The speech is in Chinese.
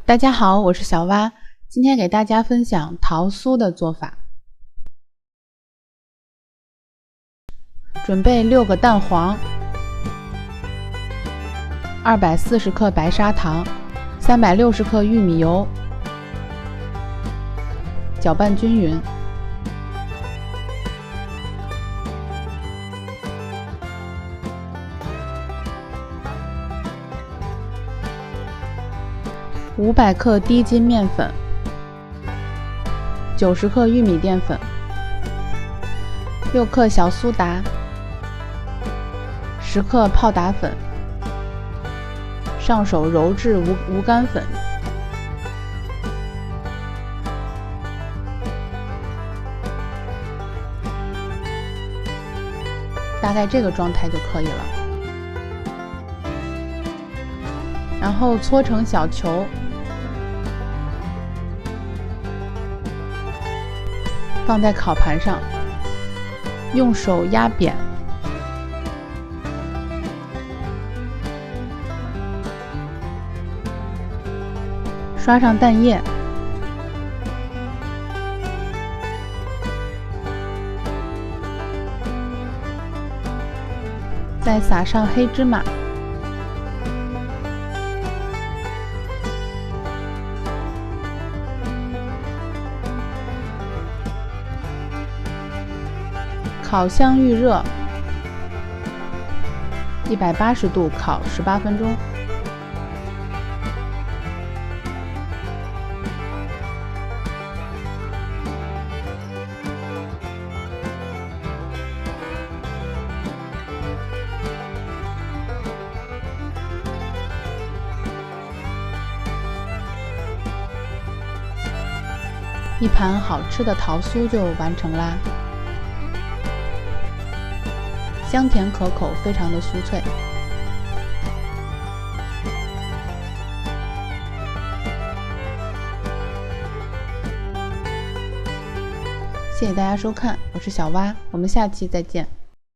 大家好，我是小蛙，今天给大家分享桃酥的做法。准备6个蛋黄，240克白砂糖，360克玉米油，搅拌均匀。500克低筋面粉，90克玉米淀粉，6克小苏打，10克泡打粉，上手揉至无干粉。大概这个状态就可以了。然后搓成小球，放在烤盘上，用手压扁，刷上蛋液，再撒上黑芝麻，烤箱预热，180度烤18分钟。一盘好吃的桃酥就完成啦，香甜可口，非常的酥脆。谢谢大家收看，我是小蛙，我们下期再见。